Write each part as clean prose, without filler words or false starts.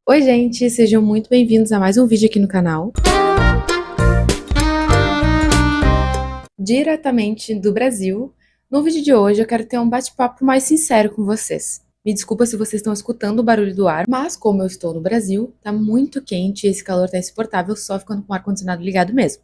Oi, gente, sejam muito bem-vindos a mais um vídeo aqui no canal. Diretamente do Brasil. No vídeo de hoje eu quero ter um bate-papo mais sincero com vocês. Me desculpa se vocês estão escutando o barulho do ar, mas como eu estou no Brasil, tá muito quente e esse calor tá insuportável só ficando com o ar-condicionado ligado mesmo.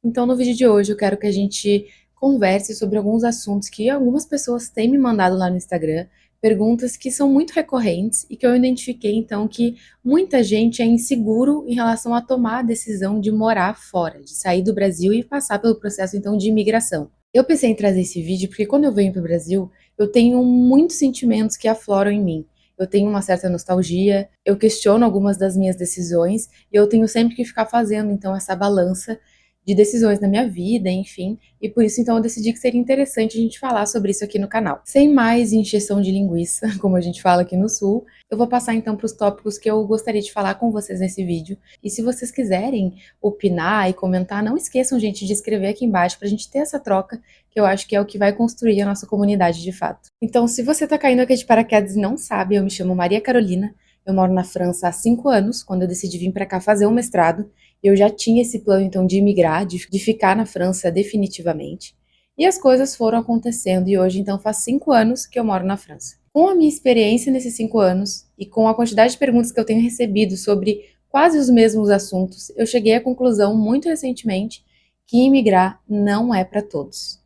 Então, no vídeo de hoje, eu quero que a gente converse sobre alguns assuntos que algumas pessoas têm me mandado lá no Instagram, perguntas que são muito recorrentes e que eu identifiquei, então, que muita gente é inseguro em relação a tomar a decisão de morar fora, de sair do Brasil e passar pelo processo, então, de imigração. Eu pensei em trazer esse vídeo porque quando eu venho para o Brasil, eu tenho muitos sentimentos que afloram em mim. Eu tenho uma certa nostalgia, eu questiono algumas das minhas decisões e eu tenho sempre que ficar fazendo, então, essa balança de decisões na minha vida, enfim, e por isso então eu decidi que seria interessante a gente falar sobre isso aqui no canal. Sem mais encheção de linguiça, como a gente fala aqui no Sul, eu vou passar então para os tópicos que eu gostaria de falar com vocês nesse vídeo. E se vocês quiserem opinar e comentar, não esqueçam, gente, de escrever aqui embaixo pra gente ter essa troca, que eu acho que é o que vai construir a nossa comunidade de fato. Então, se você tá caindo aqui de paraquedas e não sabe, eu me chamo Maria Carolina, eu moro na França há 5 anos, quando eu decidi vir para cá fazer um mestrado. Eu já tinha esse plano, então, de imigrar, de ficar na França definitivamente. E as coisas foram acontecendo e hoje, então, faz 5 anos que eu moro na França. Com a minha experiência nesses 5 anos e com a quantidade de perguntas que eu tenho recebido sobre quase os mesmos assuntos, eu cheguei à conclusão muito recentemente que imigrar não é para todos.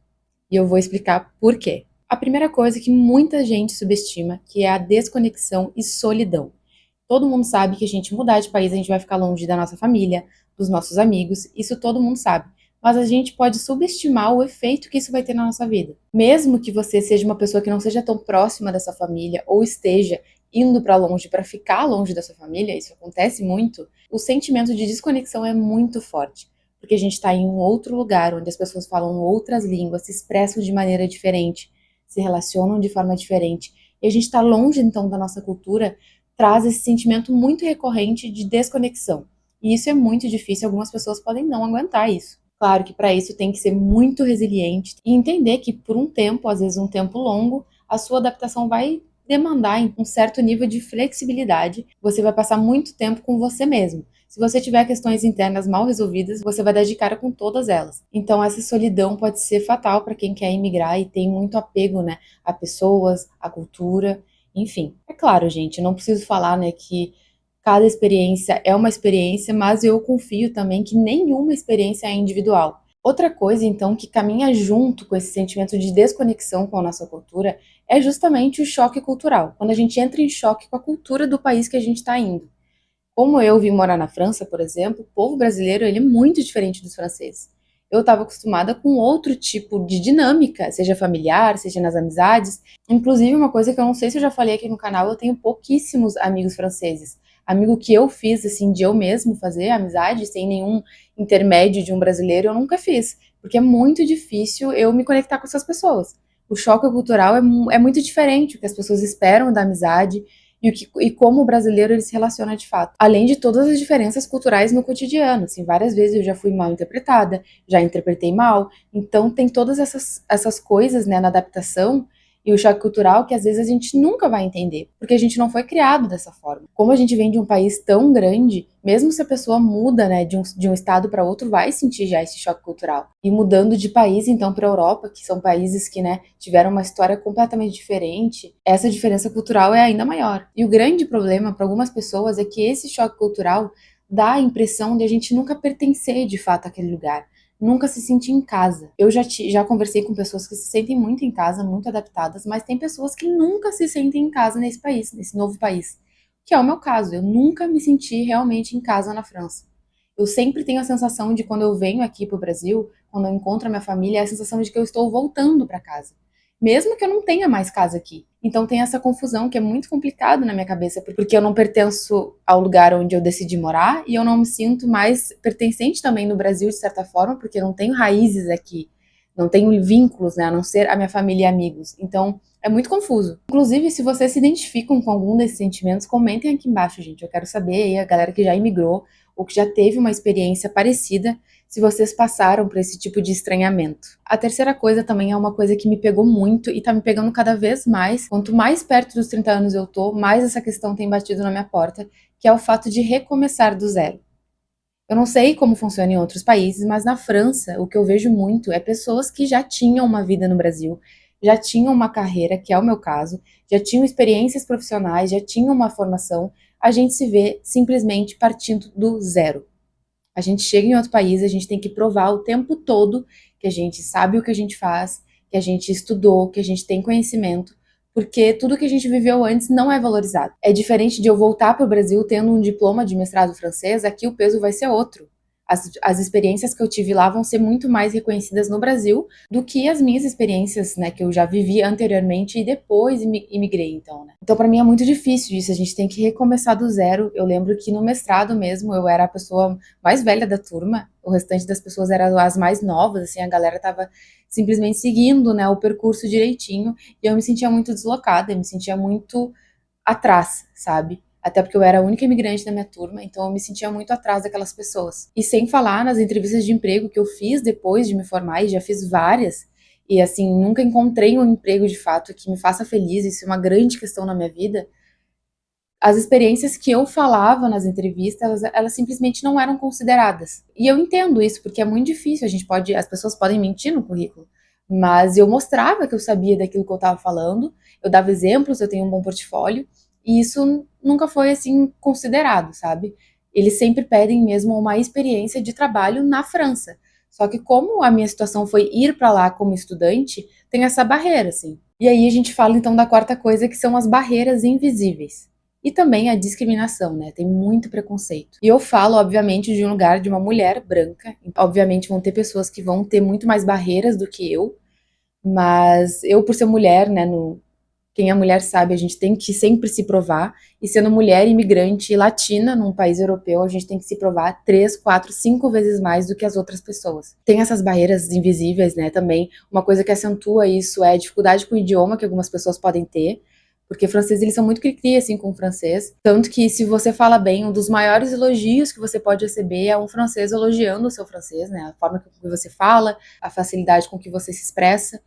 E eu vou explicar por quê. A primeira coisa que muita gente subestima, que é a desconexão e solidão. Todo mundo sabe que a gente mudar de país, a gente vai ficar longe da nossa família, dos nossos amigos, isso todo mundo sabe. Mas a gente pode subestimar o efeito que isso vai ter na nossa vida. Mesmo que você seja uma pessoa que não seja tão próxima da sua família ou esteja indo para longe para ficar longe da sua família, isso acontece muito, o sentimento de desconexão é muito forte. Porque a gente está em um outro lugar, onde as pessoas falam outras línguas, se expressam de maneira diferente, se relacionam de forma diferente. E a gente está longe, então, da nossa cultura, traz esse sentimento muito recorrente de desconexão. E isso é muito difícil, algumas pessoas podem não aguentar isso. Claro que para isso tem que ser muito resiliente e entender que por um tempo, às vezes um tempo longo, a sua adaptação vai demandar um certo nível de flexibilidade. Você vai passar muito tempo com você mesmo. Se você tiver questões internas mal resolvidas, você vai dar de cara com todas elas. Então essa solidão pode ser fatal para quem quer imigrar e tem muito apego, né, a pessoas, a cultura. Enfim, é claro, gente, eu não preciso falar, né, que cada experiência é uma experiência, mas eu confio também que nenhuma experiência é individual. Outra coisa, então, que caminha junto com esse sentimento de desconexão com a nossa cultura é justamente o choque cultural. Quando a gente entra em choque com a cultura do país que a gente está indo. Como eu vim morar na França, por exemplo, o povo brasileiro ele é muito diferente dos franceses. Eu estava acostumada com outro tipo de dinâmica, seja familiar, seja nas amizades. Inclusive, uma coisa que eu não sei se eu já falei aqui no canal, eu tenho pouquíssimos amigos franceses. Amigo que eu fiz, assim, de eu mesmo fazer amizade, sem nenhum intermédio de um brasileiro, eu nunca fiz. Porque é muito difícil eu me conectar com essas pessoas. O choque cultural é muito diferente, o que as pessoas esperam da amizade e como o brasileiro ele se relaciona de fato. Além de todas as diferenças culturais no cotidiano, assim, várias vezes eu já fui mal interpretada, já interpretei mal, então tem todas essas coisas, né, na adaptação e o choque cultural que às vezes a gente nunca vai entender, porque a gente não foi criado dessa forma. Como a gente vem de um país tão grande, mesmo se a pessoa muda, né, de um estado para outro, vai sentir já esse choque cultural. E mudando de país, então, para a Europa, que são países que, né, tiveram uma história completamente diferente, essa diferença cultural é ainda maior. E o grande problema para algumas pessoas é que esse choque cultural dá a impressão de a gente nunca pertencer de fato àquele lugar, nunca se sentir em casa. Eu já conversei com pessoas que se sentem muito em casa, muito adaptadas, mas tem pessoas que nunca se sentem em casa nesse país, nesse novo país, que é o meu caso. Eu nunca me senti realmente em casa na França. Eu sempre tenho a sensação de quando eu venho aqui para o Brasil, quando eu encontro a minha família, é a sensação de que eu estou voltando para casa, mesmo que eu não tenha mais casa aqui. Então tem essa confusão que é muito complicado na minha cabeça, porque eu não pertenço ao lugar onde eu decidi morar e eu não me sinto mais pertencente também no Brasil de certa forma, porque eu não tenho raízes aqui, não tenho vínculos, né, a não ser a minha família e amigos. Então é muito confuso. Inclusive, se vocês se identificam com algum desses sentimentos, comentem aqui embaixo, gente. Eu quero saber aí a galera que já imigrou ou que já teve uma experiência parecida, se vocês passaram por esse tipo de estranhamento. A terceira coisa também é uma coisa que me pegou muito e tá me pegando cada vez mais. Quanto mais perto dos 30 anos eu tô, mais essa questão tem batido na minha porta, que é o fato de recomeçar do zero. Eu não sei como funciona em outros países, mas na França, o que eu vejo muito é pessoas que já tinham uma vida no Brasil, já tinham uma carreira, que é o meu caso, já tinham experiências profissionais, já tinham uma formação. A gente se vê simplesmente partindo do zero. A gente chega em outro país, a gente tem que provar o tempo todo que a gente sabe o que a gente faz, que a gente estudou, que a gente tem conhecimento, porque tudo que a gente viveu antes não é valorizado. É diferente de eu voltar para o Brasil tendo um diploma de mestrado francês, aqui o peso vai ser outro. As experiências que eu tive lá vão ser muito mais reconhecidas no Brasil do que as minhas experiências, né, que eu já vivi anteriormente e depois imigrei, então, né. Então, para mim é muito difícil isso, a gente tem que recomeçar do zero. Eu lembro que no mestrado mesmo eu era a pessoa mais velha da turma, o restante das pessoas eram as mais novas, assim, a galera estava simplesmente seguindo, né, o percurso direitinho, e eu me sentia muito deslocada, eu me sentia muito atrás, sabe? Até porque eu era a única imigrante da minha turma, então eu me sentia muito atrás daquelas pessoas. E sem falar nas entrevistas de emprego que eu fiz depois de me formar, e já fiz várias, e assim, nunca encontrei um emprego de fato que me faça feliz, isso é uma grande questão na minha vida. As experiências que eu falava nas entrevistas, elas simplesmente não eram consideradas. E eu entendo isso, porque é muito difícil, as pessoas podem mentir no currículo, mas eu mostrava que eu sabia daquilo que eu estava falando, eu dava exemplos, eu tenho um bom portfólio, e isso nunca foi assim considerado, sabe? Eles sempre pedem mesmo uma experiência de trabalho na França. Só que como a minha situação foi ir para lá como estudante, tem essa barreira, assim. E aí a gente fala então da quarta coisa, que são as barreiras invisíveis. E também a discriminação, né? Tem muito preconceito. E eu falo, obviamente, de um lugar de uma mulher branca. Obviamente vão ter pessoas que vão ter muito mais barreiras do que eu, mas eu, por ser mulher, né? Quem é mulher sabe, a gente tem que sempre se provar. E sendo mulher imigrante latina num país europeu, a gente tem que se provar 3, 4, 5 vezes mais do que as outras pessoas. Tem essas barreiras invisíveis, né? Também uma coisa que acentua isso é a dificuldade com o idioma que algumas pessoas podem ter. Porque francês, eles são muito cri-cri, assim, com o francês. Tanto que, se você fala bem, um dos maiores elogios que você pode receber é um francês elogiando o seu francês, né? A forma com que você fala, a facilidade com que você se expressa.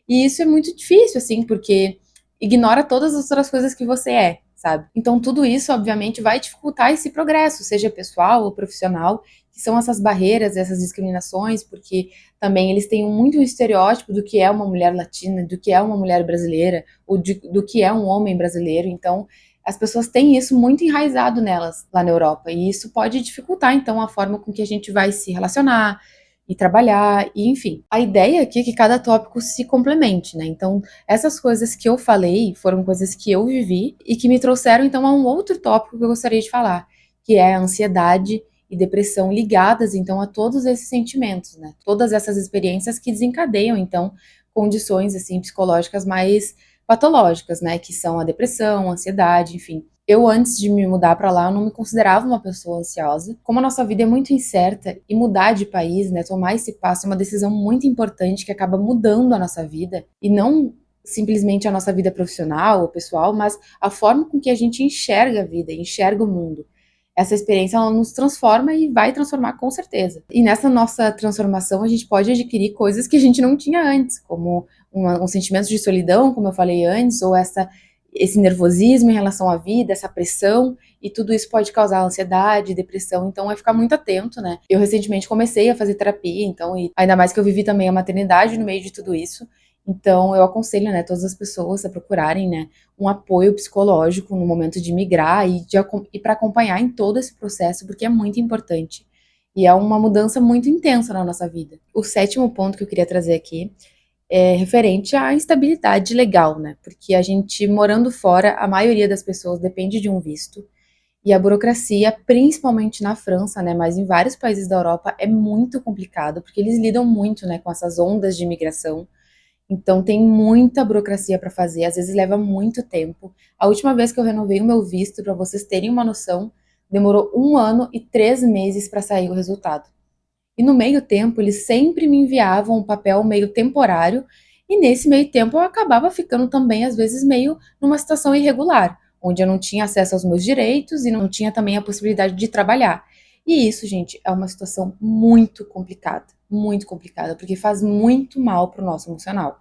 E isso é muito difícil, assim, porque ignora todas as outras coisas que você é, sabe? Então, tudo isso, obviamente, vai dificultar esse progresso, seja pessoal ou profissional, que são essas barreiras, essas discriminações, porque também eles têm muito um estereótipo do que é uma mulher latina, do que é uma mulher brasileira, ou do que é um homem brasileiro. Então, as pessoas têm isso muito enraizado nelas lá na Europa, e isso pode dificultar, então, a forma com que a gente vai se relacionar e trabalhar, e enfim. A ideia aqui é que cada tópico se complemente, né? Então, essas coisas que eu falei foram coisas que eu vivi e que me trouxeram, então, a um outro tópico que eu gostaria de falar, que é a ansiedade e depressão ligadas, então, a todos esses sentimentos, né? Todas essas experiências que desencadeiam, então, condições, assim, psicológicas mais patológicas, né? Que são a depressão, a ansiedade, enfim. Eu, antes de me mudar para lá, eu não me considerava uma pessoa ansiosa. Como a nossa vida é muito incerta e mudar de país, né, tomar esse passo é uma decisão muito importante que acaba mudando a nossa vida e não simplesmente a nossa vida profissional ou pessoal, mas a forma com que a gente enxerga a vida, enxerga o mundo. Essa experiência ela nos transforma e vai transformar com certeza. E nessa nossa transformação a gente pode adquirir coisas que a gente não tinha antes, como um sentimento de solidão, como eu falei antes, ou esse nervosismo em relação à vida, essa pressão, e tudo isso pode causar ansiedade, depressão, então é ficar muito atento, né? Eu recentemente comecei a fazer terapia, então, e ainda mais que eu vivi também a maternidade no meio de tudo isso, então eu aconselho, né, todas as pessoas a procurarem, né, um apoio psicológico no momento de migrar e para acompanhar em todo esse processo, porque é muito importante. E é uma mudança muito intensa na nossa vida. O sétimo ponto que eu queria trazer aqui é referente à instabilidade legal, né? Porque a gente morando fora, a maioria das pessoas depende de um visto. E a burocracia, principalmente na França, né, mas em vários países da Europa, é muito complicado, porque eles lidam muito, né, com essas ondas de imigração. Então tem muita burocracia para fazer, às vezes leva muito tempo. A última vez que eu renovei o meu visto, para vocês terem uma noção, demorou 1 ano e 3 meses para sair o resultado. E no meio tempo, eles sempre me enviavam um papel meio temporário, e nesse meio tempo eu acabava ficando também, às vezes, meio numa situação irregular, onde eu não tinha acesso aos meus direitos e não tinha também a possibilidade de trabalhar. E isso, gente, é uma situação muito complicada, porque faz muito mal para o nosso emocional.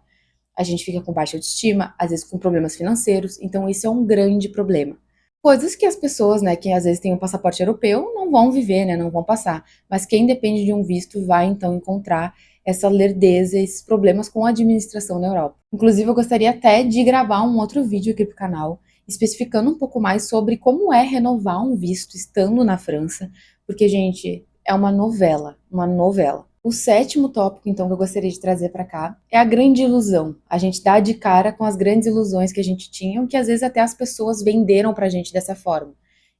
A gente fica com baixa autoestima, às vezes com problemas financeiros, então esse é um grande problema. Coisas que as pessoas, né, que às vezes têm um passaporte europeu, não vão viver, né, não vão passar. Mas quem depende de um visto vai então encontrar essa lerdeza, esses problemas com a administração na Europa. Inclusive, eu gostaria até de gravar um outro vídeo aqui pro canal, especificando um pouco mais sobre como é renovar um visto estando na França, porque, gente, é uma novela, uma novela. O sétimo tópico, então, que eu gostaria de trazer para cá é a grande ilusão. A gente dá de cara com as grandes ilusões que a gente tinha, que às vezes até as pessoas venderam pra gente dessa forma.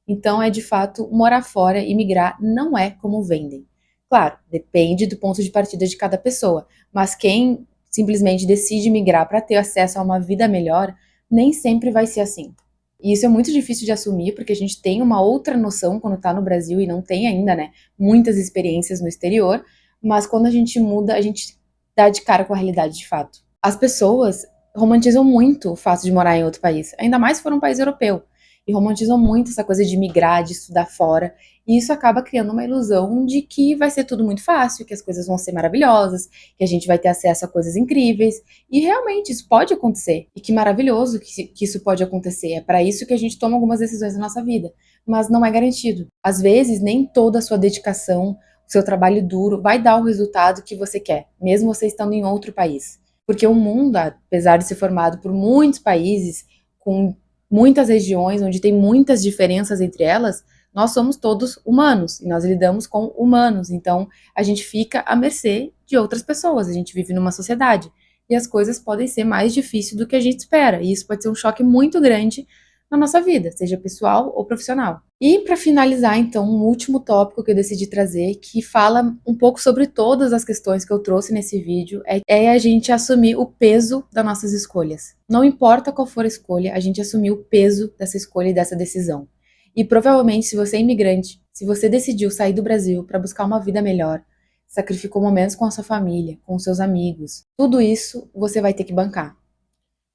Então, é de fato, morar fora e migrar não é como vendem. Claro, depende do ponto de partida de cada pessoa, mas quem simplesmente decide migrar para ter acesso a uma vida melhor, nem sempre vai ser assim. E isso é muito difícil de assumir, porque a gente tem uma outra noção quando está no Brasil e não tem ainda, né, muitas experiências no exterior, mas quando a gente muda, a gente dá de cara com a realidade de fato. As pessoas romantizam muito o fato de morar em outro país, ainda mais se for um país europeu, e romantizam muito essa coisa de migrar, de estudar fora, e isso acaba criando uma ilusão de que vai ser tudo muito fácil, que as coisas vão ser maravilhosas, que a gente vai ter acesso a coisas incríveis, e realmente isso pode acontecer, e que maravilhoso que isso pode acontecer, é para isso que a gente toma algumas decisões na nossa vida, mas não é garantido. Às vezes, nem toda a sua dedicação, o seu trabalho duro vai dar o resultado que você quer, mesmo você estando em outro país. Porque o mundo, apesar de ser formado por muitos países, com muitas regiões, onde tem muitas diferenças entre elas, nós somos todos humanos e nós lidamos com humanos. Então, a gente fica à mercê de outras pessoas, a gente vive numa sociedade. E as coisas podem ser mais difíceis do que a gente espera. E isso pode ser um choque muito grande na nossa vida, seja pessoal ou profissional. E para finalizar, então, um último tópico que eu decidi trazer, que fala um pouco sobre todas as questões que eu trouxe nesse vídeo, é a gente assumir o peso das nossas escolhas. Não importa qual for a escolha, a gente assumir o peso dessa escolha e dessa decisão. E provavelmente, se você é imigrante, se você decidiu sair do Brasil para buscar uma vida melhor, sacrificou momentos com a sua família, com os seus amigos, tudo isso você vai ter que bancar.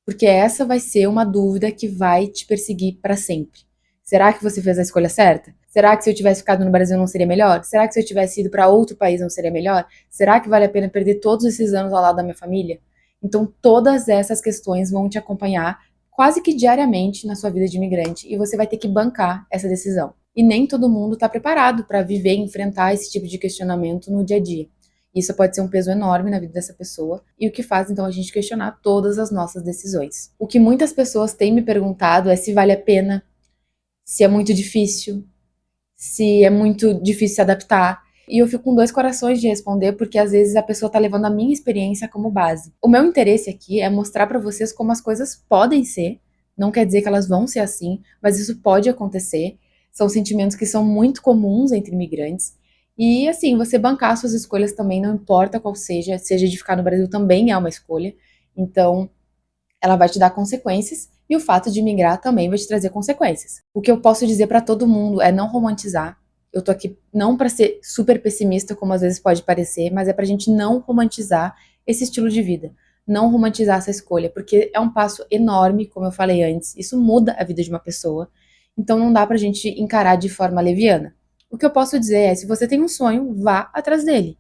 Porque essa vai ser uma dúvida que vai te perseguir para sempre. Será que você fez a escolha certa? Será que se eu tivesse ficado no Brasil não seria melhor? Será que se eu tivesse ido para outro país não seria melhor? Será que vale a pena perder todos esses anos ao lado da minha família? Então, todas essas questões vão te acompanhar quase que diariamente na sua vida de imigrante e você vai ter que bancar essa decisão. E nem todo mundo está preparado para viver e enfrentar esse tipo de questionamento no dia a dia. Isso pode ser um peso enorme na vida dessa pessoa e o que faz então a gente questionar todas as nossas decisões. O que muitas pessoas têm me perguntado é se vale a pena, se é muito difícil, se é muito difícil se adaptar. E eu fico com dois corações de responder, porque às vezes a pessoa tá levando a minha experiência como base. O meu interesse aqui é mostrar pra vocês como as coisas podem ser, não quer dizer que elas vão ser assim, mas isso pode acontecer. São sentimentos que são muito comuns entre imigrantes. E assim, você bancar suas escolhas também, não importa qual seja de ficar no Brasil também é uma escolha. Então, ela vai te dar consequências e o fato de migrar também vai te trazer consequências. O que eu posso dizer pra todo mundo é não romantizar. Eu tô aqui não pra ser super pessimista, como às vezes pode parecer, mas é pra gente não romantizar esse estilo de vida. Não romantizar essa escolha, porque é um passo enorme, como eu falei antes. Isso muda a vida de uma pessoa. Então não dá pra gente encarar de forma leviana. O que eu posso dizer é, se você tem um sonho, vá atrás dele.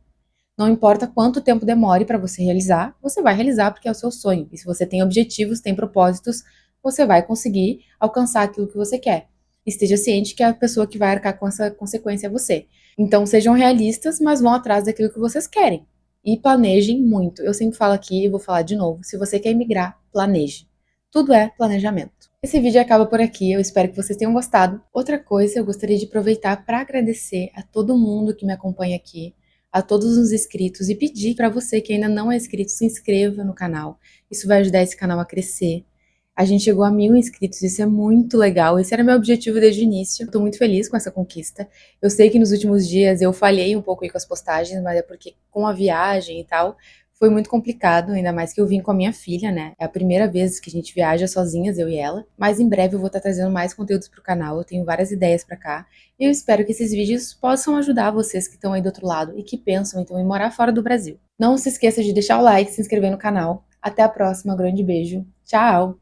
Não importa quanto tempo demore para você realizar, você vai realizar porque é o seu sonho. E se você tem objetivos, tem propósitos, você vai conseguir alcançar aquilo que você quer. Esteja ciente que a pessoa que vai arcar com essa consequência é você. Então sejam realistas, mas vão atrás daquilo que vocês querem. E planejem muito. Eu sempre falo aqui e vou falar de novo. Se você quer emigrar, planeje. Tudo é planejamento. Esse vídeo acaba por aqui, eu espero que vocês tenham gostado. Outra coisa, eu gostaria de aproveitar para agradecer a todo mundo que me acompanha aqui, a todos os inscritos e pedir para você que ainda não é inscrito, se inscreva no canal. Isso vai ajudar esse canal a crescer. A gente chegou a 1000 inscritos, isso é muito legal. Esse era meu objetivo desde o início. Eu tô muito feliz com essa conquista. Eu sei que nos últimos dias eu falhei um pouco aí com as postagens, mas é porque com a viagem e tal, foi muito complicado, ainda mais que eu vim com a minha filha, né? É a primeira vez que a gente viaja sozinhas, eu e ela. Mas em breve eu vou estar trazendo mais conteúdos pro canal, eu tenho várias ideias pra cá. E eu espero que esses vídeos possam ajudar vocês que estão aí do outro lado e que pensam então em morar fora do Brasil. Não se esqueça de deixar o like, se inscrever no canal. Até a próxima, grande beijo. Tchau!